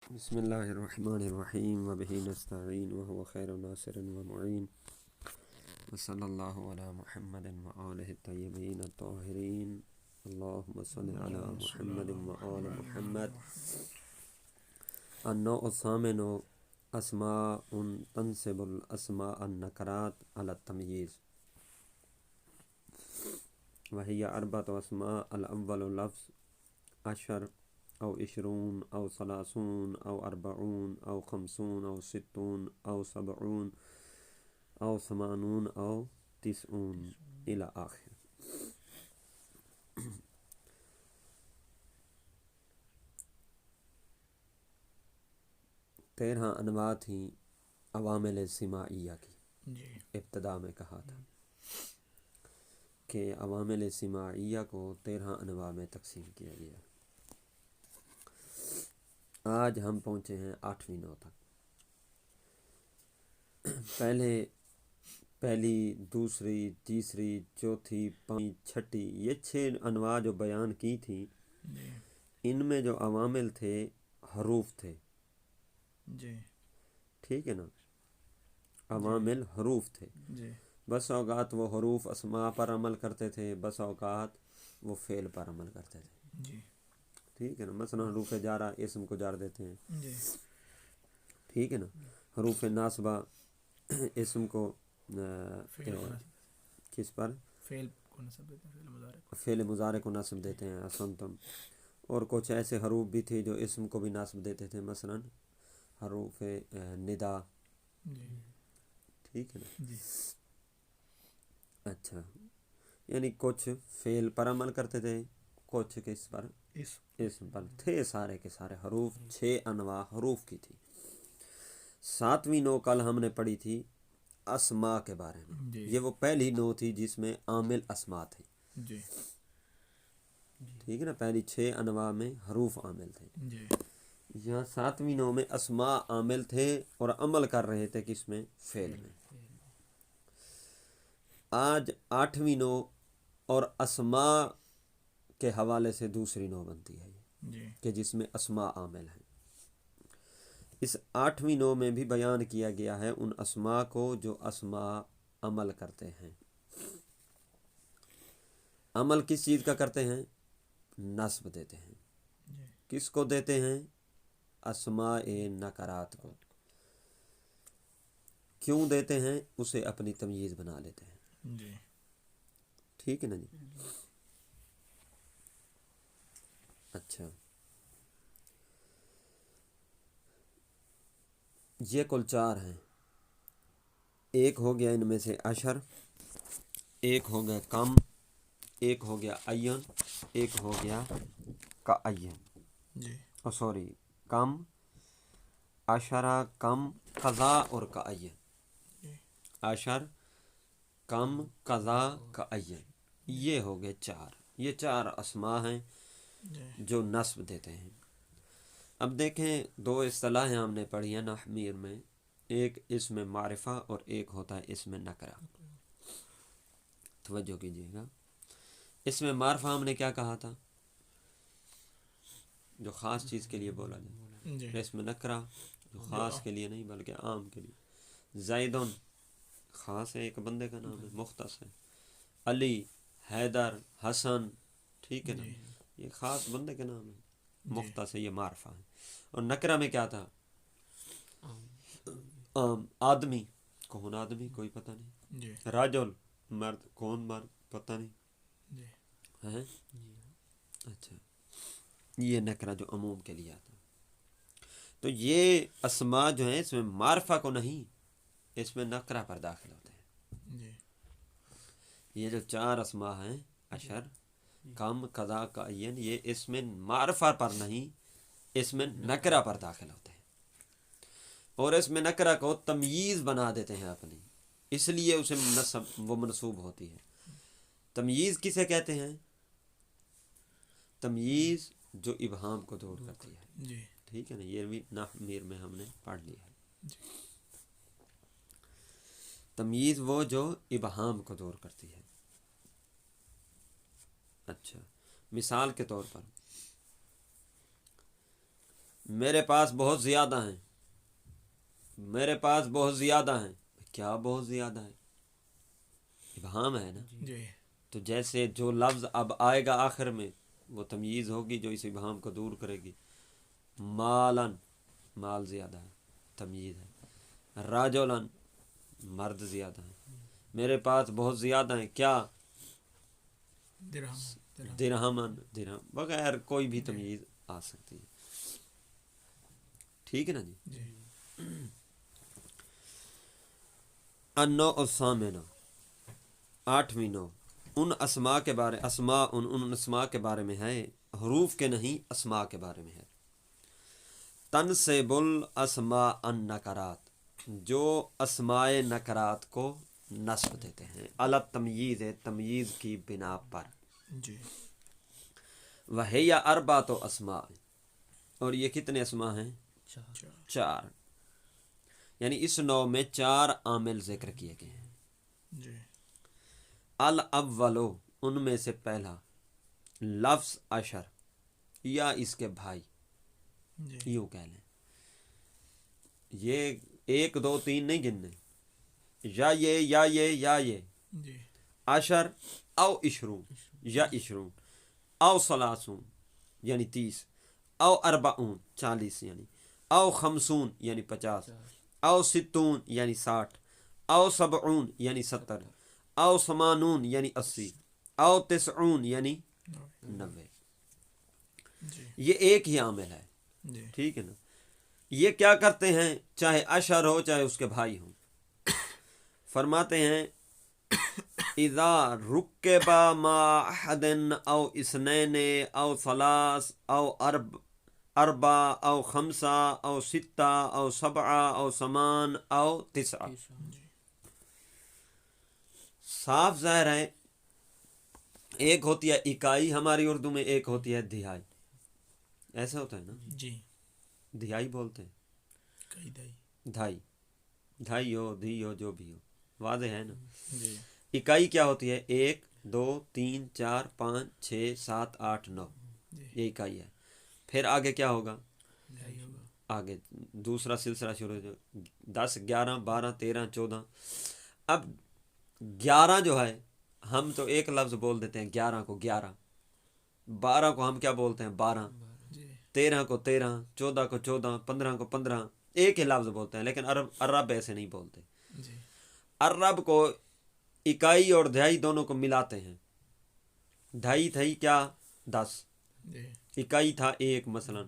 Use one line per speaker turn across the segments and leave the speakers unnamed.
بسم اللہ الرحمن الرحیم وبہ نستعین وهو خیر ناصر ومعین وصلی اللہ علی محمد وآلہ الطیبین الطاہرین اللہم صلی علی محمد وآل محمد. النوع الثامن اسماء تنصب الاسماء النکرات علی التمییز وہی اربعۃ اسماء. الاول لفظ عشر او عشرون او ثلاثون او اربعون او خمسون او ستون او سبعون او ثمانون او تسعون الی آخر. تیرہ انواع تھیں عوامل سماعیہ کی. ابتدا میں کہا تھا کہ عوامل سماعیہ کو 13 انواع میں تقسیم کیا گیا. آج ہم پہنچے ہیں 8ویں نوع تک. پہلی، دوسری، تیسری، چوتھی، پانچویں، چھٹی، یہ 6 انواع جو بیان کی تھیں، ان میں جو عوامل تھے حروف تھے. ٹھیک ہے نا، عوامل حروف تھے. بس اوقات وہ حروف اسماء پر عمل کرتے تھے، بس اوقات وہ فعل پر عمل کرتے تھے. ٹھیک ہے نا، مثلا حروف جارہ اسم کو جار دیتے ہیں. ٹھیک ہے نا، حروف ناصبہ اسم کو کس پر فعل مضارع کو نصب دیتے ہیں. اسنتم. اور کچھ ایسے حروف بھی تھے جو اسم کو بھی نصب دیتے تھے، مثلا حروف ندا. ٹھیک ہے نا. اچھا، یعنی کچھ فعل پر عمل کرتے تھے، کچھ کس پر؟ اسم پر. تھے سارے کے سارے حروف. 6 انواع حروف کی تھی. 7ویں نوع کل ہم نے پڑھی تھی اسماء کے بارے میں. یہ وہ پہلی نوع تھی جس میں عامل اسماء تھے. ٹھیک ہے نا، پہلی 6 انواع میں حروف عامل تھے. یہاں 7ویں نوع میں اسماء عامل تھے اور عمل کر رہے تھے کس میں؟ فعل میں. آج 8ویں نوع اور اسماء کے حوالے سے دوسری نوع بنتی ہے کہ جس میں اسماء عامل ہیں. اس 8ویں نوع میں بھی بیان کیا گیا ہے ان اسماء کو جو اسماء عمل کرتے ہیں. عمل کس چیز کا کرتے ہیں؟ نصب دیتے ہیں. کس کو دیتے ہیں؟ اسماء نکرات کو. کیوں دیتے ہیں؟ اسے اپنی تمییز بنا لیتے ہیں. ٹھیک ہے نا جی. اچھا، یہ کل 4 ہیں. ایک ہو گیا ان میں سے عشر، ایک ہو گیا کم، ایک ہو گیا عین، ایک ہو گیا کا عین. سوری، کم، عشرہ، کم، قضا اور کا عین. عشر، کم، قضا، کا عین، یہ ہو گئے 4. یہ 4 اسماء ہیں جو نصب دیتے ہیں. اب دیکھیں 2 اصطلاحیں ہم نے پڑھی ہیں نحو میں. ایک اسم معرفہ اور ایک ہوتا ہے اسم نکرہ. توجہ کیجیے گا. اسم معرفہ ہم نے کیا کہا تھا؟ جو خاص چیز کے لیے بولا جائے. اسم نکرہ جو خاص کے لیے نہیں بلکہ عام کے لیے. زیدن خاص ہے، ایک بندے کا نام ہے، مختص ہے. علی، حیدر، حسن، ٹھیک ہے نا، یہ خاص بندے کے نام ہے، مختص ہے، یہ معرفہ ہے. اور نکرہ میں کیا تھا؟ آدمی. کون آدمی؟ کوئی پتہ نہیں. رجل مرد. کون مرد؟ پتہ نہیں ہے. اچھا، یہ نکرہ جو عموم کے لیے آتا. تو یہ اسماء جو ہیں اس میں معرفہ کو نہیں، اس میں نکرہ پر داخل ہوتے ہیں. یہ جو 4 اسماء ہیں عشر، کم، قضا، کا عین، یہ اس میں معرفہ پر نہیں، اس میں نکرہ پر داخل ہوتے ہیں. اور اس میں نکرہ کو تمییز بنا دیتے ہیں اپنی، اس لیے اسے نصب وہ منصوب ہوتی ہے. تمییز کسے کہتے ہیں؟ تمییز جو ابہام کو دور کرتی ہے. ٹھیک ہے نا، یہ بھی نحو میں ہم نے پڑھ لیا ہے. تمییز وہ جو ابہام کو دور کرتی ہے. اچھا، مثال کے طور پر میرے پاس بہت زیادہ ہیں، میرے پاس بہت زیادہ ہیں، کیا بہت زیادہ ہے؟ ابہام ہے نا
جی
تو جیسے جو لفظ اب آئے گا آخر میں وہ تمییز ہوگی جو اس ابہام کو دور کرے گی. مالن مال زیادہ ہے، تمییز ہے. راجولن مرد زیادہ ہے. میرے پاس بہت زیادہ ہیں، کیا؟ درہمن درہم بغیر کوئی بھی تمییز آ سکتی ہے. ٹھیک ہے نا جی. النوع الثامنہ، 8ویں نوع، ان اسماء کے بارے ان اسماء کے بارے میں ہے، حروف کے نہیں اسماء کے بارے میں ہے. تنصب الاسماء النکرات، جو اسماء نکرات کو نصب دیتے ہیں، علی التمییز، تمییز کی بنا پر.
جی.
وہی اربعۃ اسماء، اور یہ کتنے اسماء ہیں؟ 4. یعنی اس نوع میں 4 عامل ذکر کیے گئے ہیں.
جی.
الاولو، ان میں سے پہلا، لفظ عشر یا اس کے بھائی، یوں کہہ لیں. یہ 1 2 3 نہیں گننے، یا یہ عشر او عشرون یا عشرون او ثلاثون یعنی 30 او اربعون 40 یعنی او خمسون یعنی 50 او ستون یعنی 60 او سبعون یعنی 70 او ثمانون یعنی 80 او تسعون یعنی 90. یہ ایک ہی عامل ہے. ٹھیک ہے نا. یہ کیا کرتے ہیں؟ چاہے عشر ہو چاہے اس کے بھائی ہوں. فرماتے ہیں اذا رکب ما احد او اثنین او ثلاث او اربع او خمسہ او ستہ او سبعہ او ثمان او تسعہ. صاف ظاہر ہے، ایک ہوتی ہے اکائی ہماری اردو میں، ایک ہوتی ہے دہائی. ایسا ہوتا ہے نا
جی.
دہائی بولتے ہیں، دھائی ہو دھی ہو جو بھی ہو، واضح ہے نا.
جی.
اکائی کیا ہوتی ہے؟ 1 2 3 4 5 6 7 8 9، یہ اکائی ہے. پھر آگے کیا ہوگا؟ آگے دوسرا سلسلہ شروع ہو، 10 11 12 13 14. اب 11 جو ہے، ہم تو ایک لفظ بول دیتے ہیں 11 کو 11، 12 کو ہم کیا بولتے ہیں 12، 13 کو 13، 14 کو 14، 15 کو 15، ایک ہی لفظ بولتے ہیں. لیکن عرب ایسے نہیں بولتے. عرب کو اکائی اور دہائی دونوں کو ملاتے ہیں. ڈھائی تھئی کیا؟ 10، اکائی تھا 1 مثلا.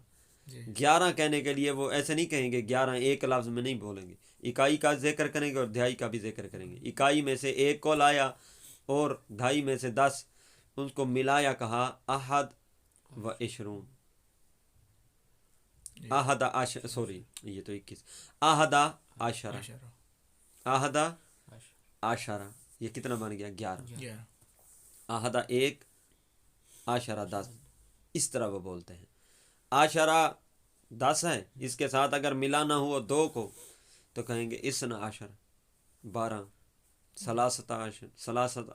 11 کہنے کے لیے وہ ایسے نہیں کہیں گے 11 ایک لفظ میں نہیں بولیں گے، اکائی کا ذکر کریں گے اور دہائی کا بھی ذکر کریں گے. اکائی میں سے 1 کو لایا اور ڈھائی میں سے 10، ان کو ملایا، کہا احد و عشرون. احد سوری یہ تو 21، احد عشرہ، احد عشرہ، یہ کتنا بن گیا؟ 11. احد 1 عشرہ 10، اس طرح وہ بولتے ہیں. عشرہ 10 ہے، اس کے ساتھ اگر ملانا ہوا 2 کو تو کہیں گے اثنا عشر 12، ثلاثۃ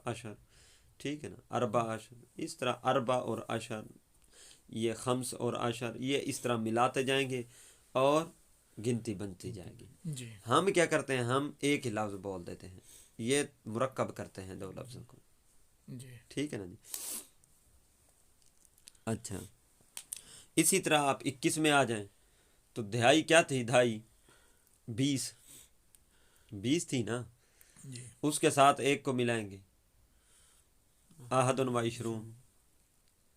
عشر. ٹھیک ہے نا. اربع عشر، اس طرح اربع اور عشر، یہ خمس اور عشر، یہ اس طرح ملاتے جائیں گے اور گنتی بنتی جائے گی. ہم کیا کرتے ہیں؟ ہم ایک ہی لفظ بول دیتے ہیں، یہ مرکب کرتے ہیں 2 لفظوں کو. ٹھیک ہے نا جی. اچھا، اسی طرح آپ 21 میں آ جائیں تو دہائی کیا تھی؟ دہائی 20 تھی نا. اس کے ساتھ 1 کو ملائیں گے، احد و عشرون.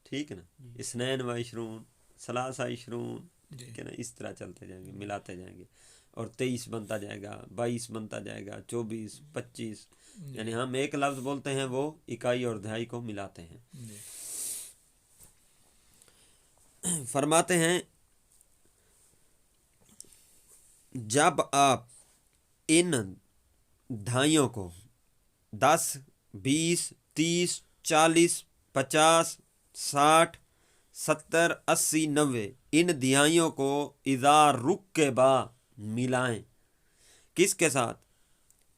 ٹھیک ہے نا. اثنین و عشرون، ثلاثہ عشرون. ٹھیک ہے نا. اس طرح چلتے جائیں گے، ملاتے جائیں گے، اور 23 بنتا جائے گا، 22 بنتا جائے گا، 24 25. یعنی ہم ایک لفظ بولتے ہیں، وہ اکائی اور دہائی کو ملاتے ہیں. فرماتے ہیں جب آپ ان دھائیوں کو 10 20 30 40 50 60 70 80 90 ان دہائیوں کو اذا رکبا ملائیں، کس کے ساتھ؟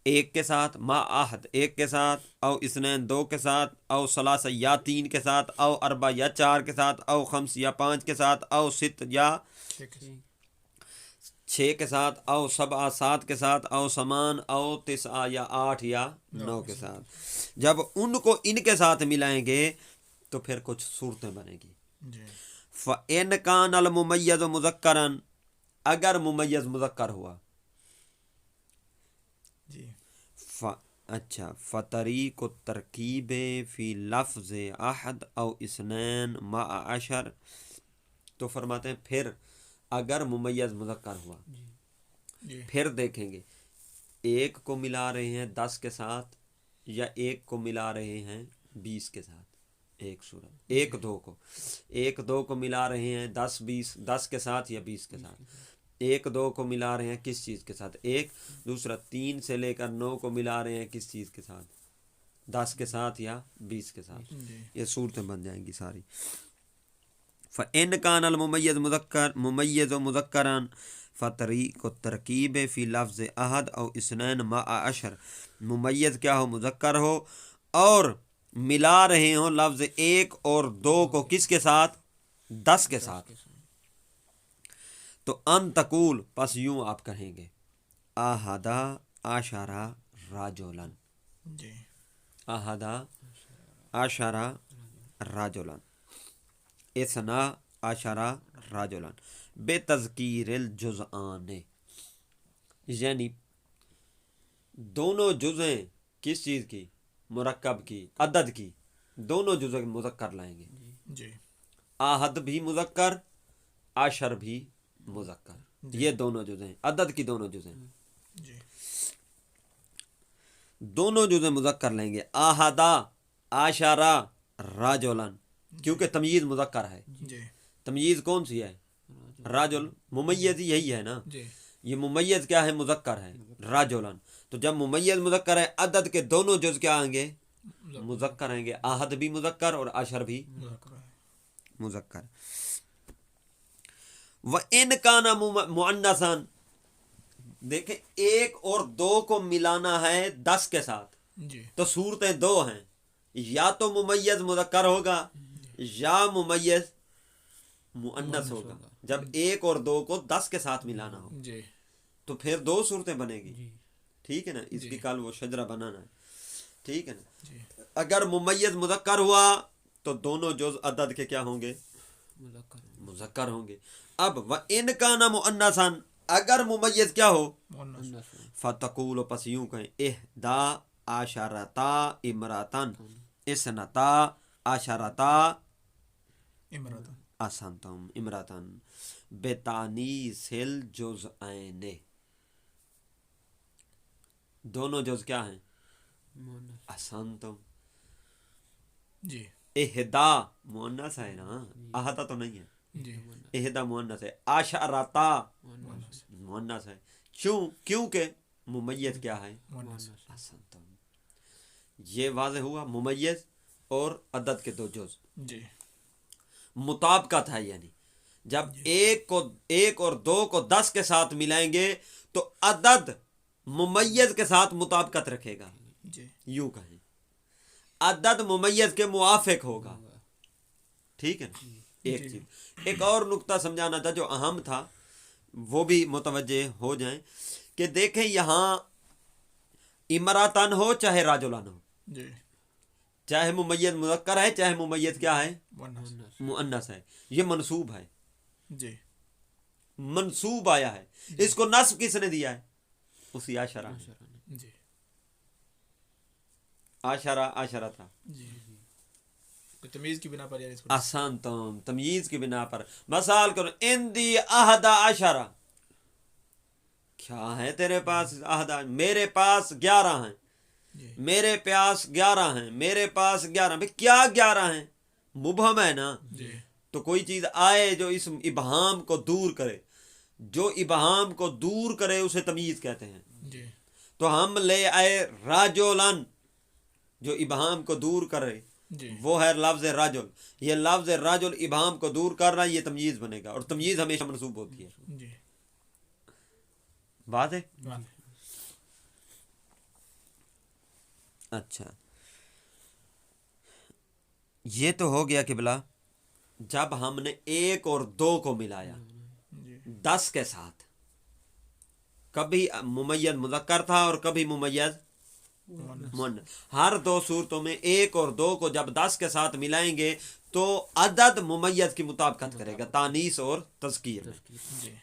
1 کے ساتھ، ما احد 1 کے ساتھ، او اثنین 2 کے ساتھ، او ثلاثہ یا 3 کے ساتھ، او اربع یا 4 کے ساتھ، او خمس یا 5 کے ساتھ، او ست یا 6 کے ساتھ، او 7 7 کے ساتھ، او سمان، او 9 یا 8 یا 9 کے ساتھ. جب ان کو ان کے ساتھ ملائیں گے تو پھر کچھ صورتیں بنے گی. فَإِنْ كَانَ الْمُمَيَّزُ مُذَكَّرًا، اگر ممیز مذکر ہوا. اچھا، فطریق الترکیب فی لفظ احد او اثنین مع عشر، تو فرماتے ہیں پھر اگر ممیز مذکر ہوا پھر دیکھیں گے ایک کو ملا رہے ہیں 10 کے ساتھ یا ایک کو ملا رہے ہیں 20 کے ساتھ. ایک صورت، ایک دو کو ملا رہے ہیں 10 20 10 کے ساتھ یا 20 کے ساتھ. ایک دو کو ملا رہے ہیں کس چیز کے ساتھ؟ ایک. دوسرا 3 سے لے کر 9 کو ملا رہے ہیں کس چیز کے ساتھ؟ 10 کے ساتھ یا 20 کے ساتھ. یہ صورتیں بن جائیں گی ساری. فَإِنْ كَانَ الْمُمَيَّزُ مُذَكَّرًا فَطَرِيقُ التَّرْكِيبِ فِي لَفْظِ أَحَد أَوْ اثْنَيْنِ مَعَ عَشْرٍ، ممیز کیا ہو؟ مذکر ہو اور ملا رہے ہوں لفظ 1 اور 2 کو کس کے ساتھ؟ 10 کے ساتھ. تو ان تقول، پس یوں آپ کہیں گے احدا عشرہ رجلاً، احدا عشرہ رجلاً، اثنا عشرہ رجلاً بتذکیر الجزآن، یعنی دونوں جزیں کس چیز کی؟ مرکب کی، عدد کی. دونوں جزء مذکر لائیں گے. احد بھی مذکر، عشر بھی مذکر. یہ دونوں جزیں عدد کی، دونوں جزیں دونوں جزیں مذکر لیں گے. احدا عشرہ رجلاً، کیونکہ تمییز مذکر ہے. تمییز کون سی ہے؟ رجل. ممیز یہی ہے نا. یہ ممیز کیا ہے؟ مذکر ہے، رجلاً. تو جب ممیز مذکر ہے عدد کے دونوں جز کیا آئیں گے؟ مذکر آئیں گے. احد بھی مذکر اور عشر بھی مذکر. وَإِنْ كَانَ مُؤَنَّثًا، دیکھیں 1 اور 2 کو ملانا ہے 10 کے ساتھ تو صورتیں 2 ہیں، یا تو ممیز مذکر ہوگا یا ممیز مؤنث ہوگا. جب 1 اور 2 کو 10 کے ساتھ ملانا ہو تو پھر 2 صورتیں بنے گی. ٹھیک ہے نا. اس کی کل وہ شجرہ بنانا ہے. ٹھیک ہے نا. اگر ممیز مذکر ہوا تو دونوں جز عدد کے کیا ہوں گے؟ مذکر ہوں گے. اب وَإِنْ كَانَ مُؤَنَّثًا، اگر ممیز کیا ہو؟ فَتَقُولُ، پس یوں کہیں احدا عشرتا امراتن اثنتا عشرتا اسنتم امراتن بتانیث الجزئین. دونوں جز کیا ہیں؟ اسنتم. احدا مؤنث ہے نا، احدا تو نہیں ہے. احدا مؤنث ہے، عشرتا مؤنث ہے. کیونکہ ممیز کیا ہے؟ اسنتم. یہ واضح ہوا ممیز اور عدد کے 2 جز مطابقت ہے. یعنی جب 1 اور 2 کو 10 کے ساتھ ملائیں گے تو عدد ممیز کے ساتھ مطابقت رکھے گا. یوں کہیں عدد ممیز کے موافق ہوگا. ٹھیک ہے نا. ایک چیز، ایک اور نقطہ سمجھانا تھا جو اہم تھا، وہ بھی متوجہ ہو جائیں کہ دیکھیں یہاں امراتن ہو چاہے راجلان ہو، چاہے ممیز مذکر ہے چاہے ممیز کیا ہے؟ مؤنث ہے. یہ منصوب ہے، منصوب آیا ہے. اس کو نصب کس نے دیا ہے؟ اسی عشرہ نے. عشرہ تھا
تمیز کی بنا پر.
آسان تمیز کی بنا پر. مثال کرو اندی احدا عشرہ، کیا ہے تیرے پاس؟ احدا، میرے پاس 11 ہیں. میرے پاس 11 ہیں، میرے پاس 11. بھئی کیا 11 ہیں؟ مبہم ہے نا. تو کوئی چیز آئے جو اس ابہام کو دور کرے، جو ابہام کو دور کرے اسے تمیز کہتے ہیں. تو ہم لے آئے راجولن، جو ابہام کو دور کرے وہ ہے لفظ راجل. یہ لفظ راجل ابہام کو دور کر رہا ہے، یہ تمیز بنے گا. اور تمیز ہمیشہ منصوب ہوتی ہے. بات ہے. اچھا، یہ تو ہو گیا کہ بلا جب ہم نے 1 اور 2 کو ملایا. 10 کے ساتھ، کبھی ممیز مذکر تھا اور کبھی ممیز مؤنث. ہر دو صورتوں میں 1 اور 2 کو جب 10 کے ساتھ ملائیں گے تو عدد ممیز کی مطابقت کرے گا تانیث اور تذکیر میں.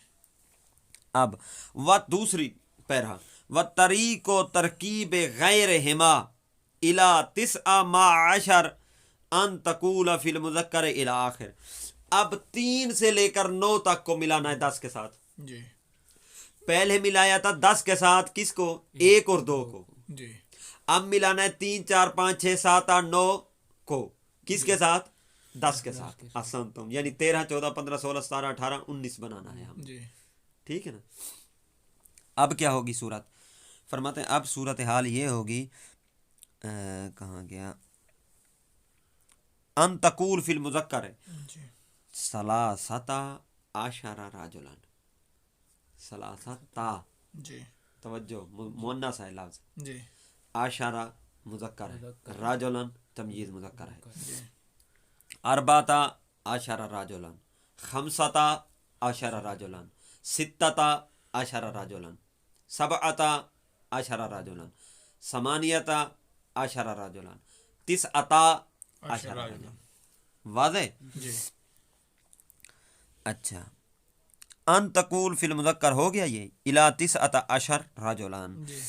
اب و دوسری پیرا و طریق و ترکیب غیر ہما الا 9 ما 10 ان تقول فی المذکر الی آخر. اب 3 سے لے کر 9 تک کو ملانا ہے 10 کے ساتھ.
جی
پہلے ملایا تھا 10 کے ساتھ کس کو؟ 1 اور 2 کو.
جی
اب ملانا ہے 3 4 5 6 7 8 9 کو کس کے ساتھ؟ 10 کے ساتھ. آسان تم یعنی 13 14 15 16 17 18 19 بنانا ہے ہم.
جی
ٹھیک ہے نا. اب کیا ہوگی صورت؟ فرماتے ہیں اب صورت حال یہ ہوگی کہاں گیا ان تقول فی المذکر
جی
ثلاثتا عشر رجلا. ثلاثتا
جی
توجہ مؤنث ہے لفظ،
جی
عشر مذکر ہے، رجلا تمییز مذکر ہے.
جی
اربعتا عشر رجلا، خمستا عشر رجلا، ستتا عشر رجلا، سبعتا عشر رجلا، ثمانیتا عشر رجلا، تسعتا عشر رجلا. واضح؟
جی
اچھا ان تقول فی المذکر ہو گیا یہ الی 9 عشر رجلان.
جی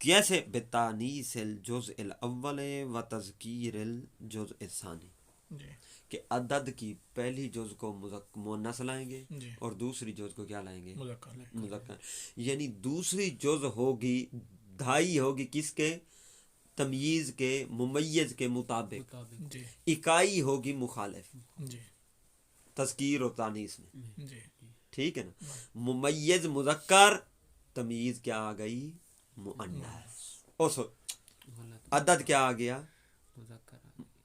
کیسے؟ بتانیث الجزء الاول و تذکیر الجزء الثانی،
جی
کہ عدد کی پہلی جز کو مؤنث لائیں گے
جی
اور دوسری جز کو کیا لائیں گے؟
مذکر.
مذکر. یعنی دوسری جز ہوگی دھائی ہوگی کس کے؟ تمییز کے ممیز کے مطابق.
جی
اکائی ہوگی مخالف
جی
تذکیر و تانیث میں.
جی
ٹھیک ہے نا. ممیز مذکر، تمییز کیا آ گئی؟ مؤنث. عدد کیا آ گیا؟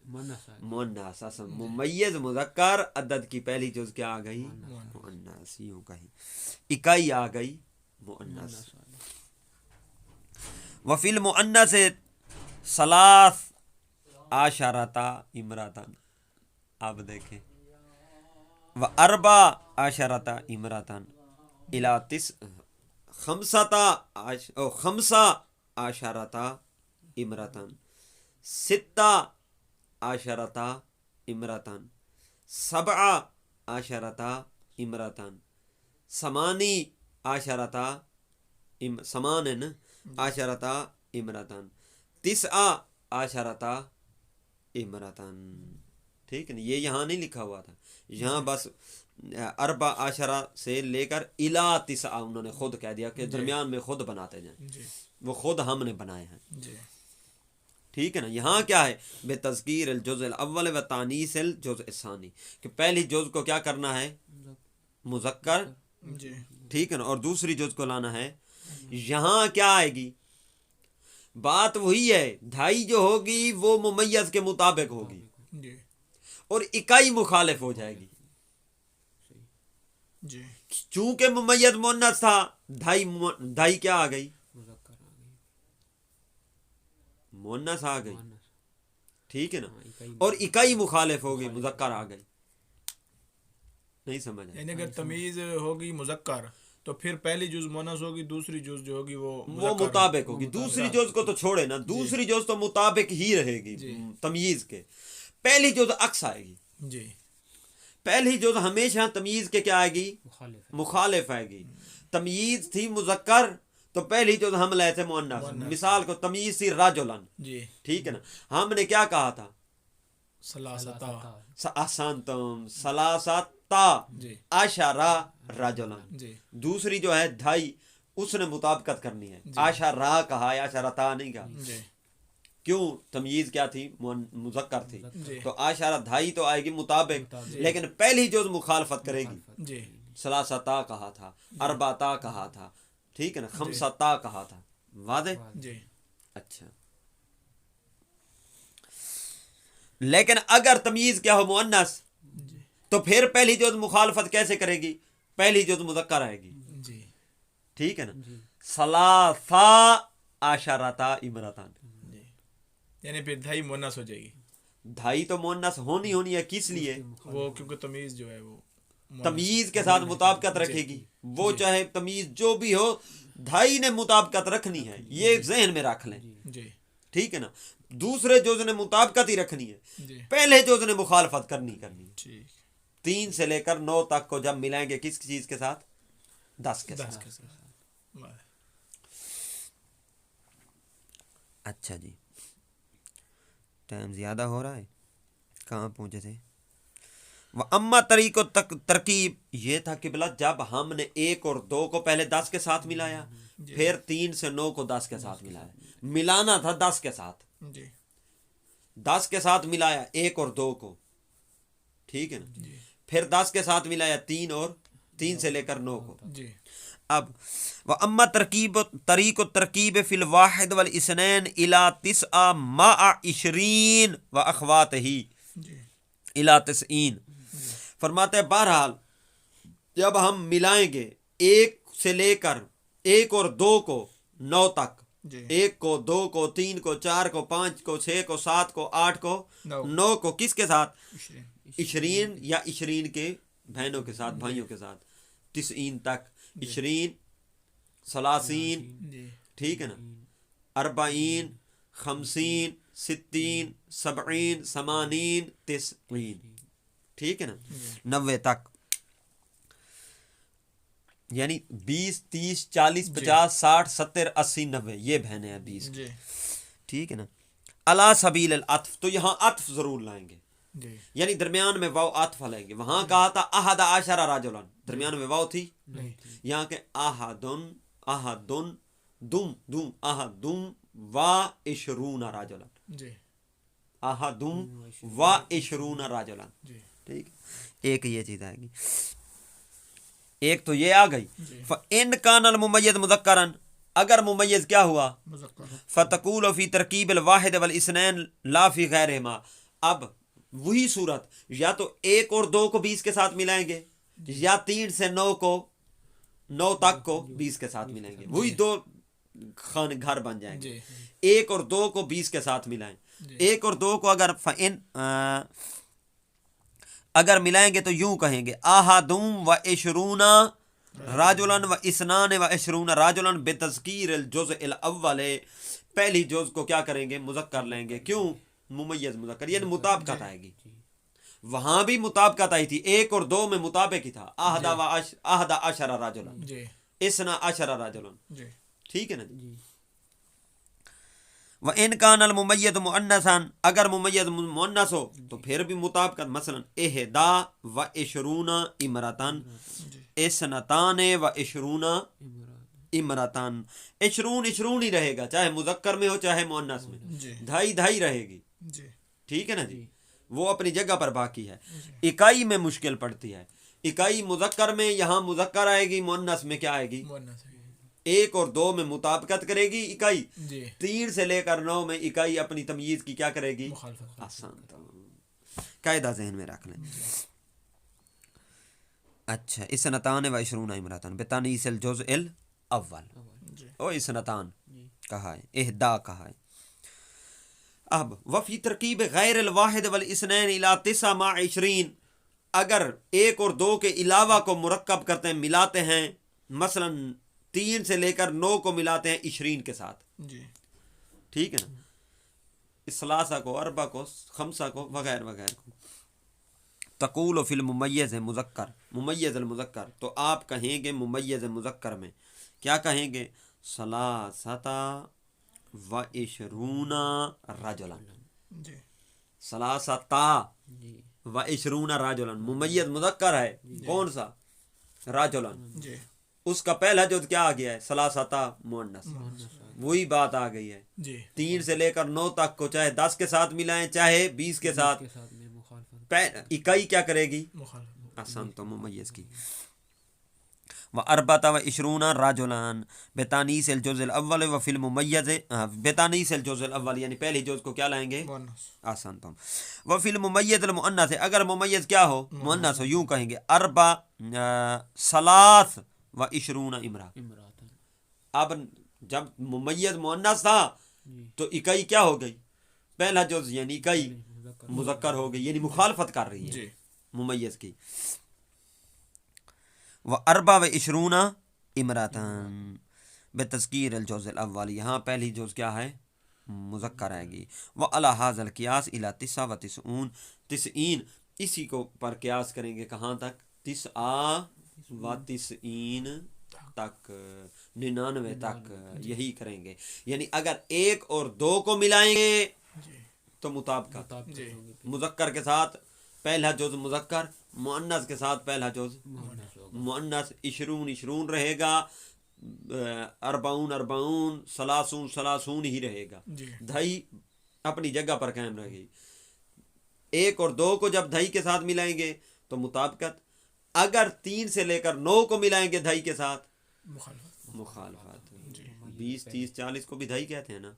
مؤنث. اصل ممیز مذکر، عدد کی پہلی جز کیا آ گئی؟ مؤنث. یوں کہیں اکائی آ گئی مؤنث. وفی المؤنث ثلاث عشرتا امراتن. اب دیکھیں و اربع عشرتا امراتن الی خمسہ عشرتا امراتن، ستہ عشرتا امراتن، سبع عشرتا امراتن، ثمانی عشرتا ثمانن عشرتا امراتن، تسع عشرتا امراتن. ٹھیک ہے نا. یہ یہاں نہیں لکھا ہوا تھا، یہاں بس اربع عشرہ سے لے کر الی 9 انہوں نے خود کہہ دیا کہ درمیان میں خود بناتے جائیں. وہ خود ہم نے بنائے ہیں. ٹھیک ہے نا. یہاں کیا ہے؟ بے تذکیر الجزء الاول و تانیث الجزء الثانی، کہ پہلی جز کو کیا کرنا ہے؟ مذکر. ٹھیک ہے نا. اور دوسری جز کو لانا ہے. یہاں کیا آئے گی؟ بات وہی ہے، دھائی جو ہوگی وہ ممیز کے مطابق ہوگی اور اکائی مخالف ہو جائے گی. چونکہ ممیز مؤنث تھا، دھائی کیا آ گئی؟ مؤنث آ گئی. ٹھیک ہے نا. اور اکائی مخالف ہو گئی، مذکر آ گئی. نہیں سمجھ آئی؟
یعنی اگر تمیز ہوگی مذکر تو پھر پہلی جز مؤنث ہوگی، دوسری جز جو ہوگی وہ
مطابق ہوگی. دوسری جز کو تو چھوڑے نا، دوسری جز تو مطابق ہی رہے گی تمییز کے. پہلی جز عکس آئے گی.
جی
پہلی جز ہمیشہ تمییز کے کیا آئے گی؟ مخالف آئے گی. تمییز تھی مذکر تو پہلی جز ہم لائے تھے مؤنث. مثال کو تمییز تھی رجلن. ٹھیک ہے نا. ہم نے کیا کہا تھا؟ احسنتم ثلاثتا عشرہ رجلن. دوسری جو ہے دھائی، اس نے مطابقت کرنی ہے. عشرہ کہا ہے، عشرتا نہیں کہا. کیوں؟ تمییز کیا تھی؟ مذکر تھی. تو عشرہ دھائی تو آئے گی مطابق، لیکن پہلی جز مخالفت کرے گی. ثلاثتا کہا تھا، اربعتا کہا تھا. ٹھیک ہے نا. خمستا کہا تھا. واضح؟ اچھا. لیکن اگر تمییز کیا ہو مؤنث تو پھر پہلی جز مخالفت کیسے کرے گی؟ پہلی جز مذکر آئے گی. ٹھیک ہے نا. ثلاثا عشرتا امراتن،
یعنی پھر دھائی مؤنث ہو جائے گی.
دھائی تو مؤنث ہونی ہے. کس لیے؟
وہ کیونکہ تمیز جو ہے وہ
تمیز کے ساتھ مطابقت رکھے گی، وہ چاہے تمیز جو بھی ہو دھائی نے مطابقت رکھنی ہے، یہ ذہن میں رکھ لیں، ٹھیک ہے نا. دوسرے جز نے مطابقت ہی رکھنی ہے، پہلے جز نے مخالفت کرنی ہے. 3 سے لے کر 9 تک کو جب ملائیں گے کس چیز کے ساتھ؟ 10 کے ساتھ. اچھا جی، ٹائم زیادہ ہو رہا ہے، کہاں پہنچے تھے؟ اما طریق و ترکیب یہ تھا کہ بلا جب ہم نے 1 اور 2 کو پہلے 10 کے ساتھ ملایا، پھر 3 سے 9 کو 10 کے ساتھ ملایا، ملانا تھا 10 کے ساتھ، 10 کے ساتھ ملایا 1 اور 2 کو، ٹھیک ہے نا، پھر 10 کے ساتھ ملایا 3 سے لے کر 9 کو. اب واما ترکیب طریق و ترکیب فی الواحد والاثنین الی 9 مع 20 واخواتہ الی 90. فرماتے ہیں بہرحال جب ہم ملائیں گے 1 سے لے کر 1 اور 2 کو 9 تک، 1 کو 2 کو 3 کو 4 کو 5 کو 6 کو 7 کو 8 کو 9 کو کس کے ساتھ؟ 20 یا 20 کے بہنوں کے ساتھ، بھائیوں کے ساتھ، 90 تک، 20 30، ٹھیک ہے نا، 40 50 60 70 80 90، ٹھیک ہے نا، 90 تک، یعنی 20 30 40 50 60 70 80 90 یہ بہنیں ہیں 20، ٹھیک ہے نا. علی سبیل العطف، تو یہاں عطف ضرور لائیں گے، یعنی درمیان میں واو عطف لائیں گے. وہاں کہا تھا 11 رجلا، درمیان میں واو تھی، یہاں کہ احدن دم احدم و 20 رجلا، احدم و 20 رجلا، ٹھیک. ایک یہ چیز آئے گی، ایک تو یہ آ گئی. فَإِنْ كَانَ الْمُمَيَّزُ مُذَكَّرًا، اگر ممیز کیا ہوا، فَتَقُولُ فِي تَرْكِيبِ الْوَاحِدِ وَالْاِثْنَيْنِ لَا فِي غَيْرِهِمَا. اب وہی صورت، یا تو 1 اور 2 کو 20 کے ساتھ ملائیں گے، یا 3 سے 9 تک کو 20 کے ساتھ ملائیں گے، وہی 2 خان گھر بن جائیں گے. 1 اور 2 کو 20 کے ساتھ ملائیں، 1 اور 2 کو اگر ملائیں گے تو یوں کہیں گے احدم و 20 راجلا و 22 راجلا بتذکیر الجزء الاول. پہلی جز کو کیا کریں گے؟ مذکر لیں گے. کیوں؟ ممیز مذکر، یعنی مطابقت آئے گی. وہاں بھی مطابقت آئی تھی، 1 اور 2 میں مطابق ہی تھا، 11 راجلا 12 راجلا، ٹھیک ہے نا جی. وَإِنْ كَانَ الْمُمَيَّزُ مُؤَنَّثًا، اگر ممیز مؤنث ہو تو پھر بھی مطابقت، مثلا 21 امرأتان، 22 امرأتان، 20 ہی رہے گا، چاہے مذکر میں ہو چاہے مؤنث میں، 2.5 رہے گی، ٹھیک ہے نا جی. وہ اپنی جگہ پر باقی ہے. اکائی میں مشکل پڑتی ہے، اکائی مذکر میں یہاں مذکر آئے گی، مؤنث میں کیا آئے گی؟ 1 اور 2 میں مطابقت کرے گی اکائی، 3 سے لے کر 9 میں اکائی اپنی تمیز کی کیا کرے گی؟ آسان. قاعدہ ذہن میں رکھ لیں. اچھا، اثنتان و 20 امراتان بتانیث الجزء الاول، او اثنتان کہا ہے، احدا کہا ہے. اب وفی ترکیب غیر الواحد والاثنین الی 9 مع 20، اگر 1 اور 2 کے علاوہ کو مرکب کرتے ہیں، ملاتے ہیں، مثلا 3 سے لے کر 9 کو ملاتے ہیں 20 کے ساتھ، ٹھیک ہے نا، ثلاثہ کو، اربع کو، خمسہ کو، وغیرہ وغیرہ کو. تقول فی الممیز مذکر، ممیز المذکر، تو آپ کہیں گے ممیز مذکر میں کیا کہیں گے؟ 23 رجلا، 23 رجلا، ممیز مذکر ہے، کون سا؟ رجلا. اس کا پہلا جز کیا آ گیا ہے؟ 23 مؤنث، وہی بات آ گئی ہے. 3 سے لے کر 9 تک کو چاہے 10 کے ساتھ ملائیں چاہے 20 کے ساتھ، اکائی کیا کرے گی؟ آسان تو ممیز کی. و24 راجلان بتانیث الجزء الاول وفی الممیز، بتانیث الجزء الاول یعنی پہلی جز کو کیا لائیں گے؟ آسان تو. وفی الممیز المؤنث، اگر ممیز کیا ہو؟ مؤنث ہو، یوں کہیں گے 23 امرأ. اب جب ممیز مؤنث تھا تو اکائی کیا ہو گئی؟ پہلا جز یعنی اکائی مذکر ہو گئی، یعنی مخالفت کر رہی ہے ممیز کی. و اربع و عشرون امراتان بتذکیر الجوز الاول، یہاں پہلی جوز کیا ہے؟ مذکر آئے گی. و علی ھذا القیاس الی تسع و تسعون، تسعین اسی کو پر قیاس کریں گے کہاں تک؟ تسعہ و تسعین تک، 99 تک، یہی کریں گے. یعنی اگر ایک اور دو کو ملائیں گے تو مطابقت، مذکر کے ساتھ پہلا جز مذکر، مؤنث کے ساتھ پہلا جز مؤنث، عشرون عشرون رہے گا، اربعون اربعون، ثلاثون ثلاثون ہی رہے گا. دھائی اپنی جگہ پر قائم رہے گی. ایک اور دو کو جب دھائی کے ساتھ ملائیں گے تو مطابقت، اگر 3 سے لے کر 9 کو ملائیں گے دھائی کے ساتھ مخالفت. 20 30 40 کو بھی دھائی کہتے ہیں نا.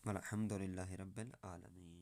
الحمد للہ رب العالمین.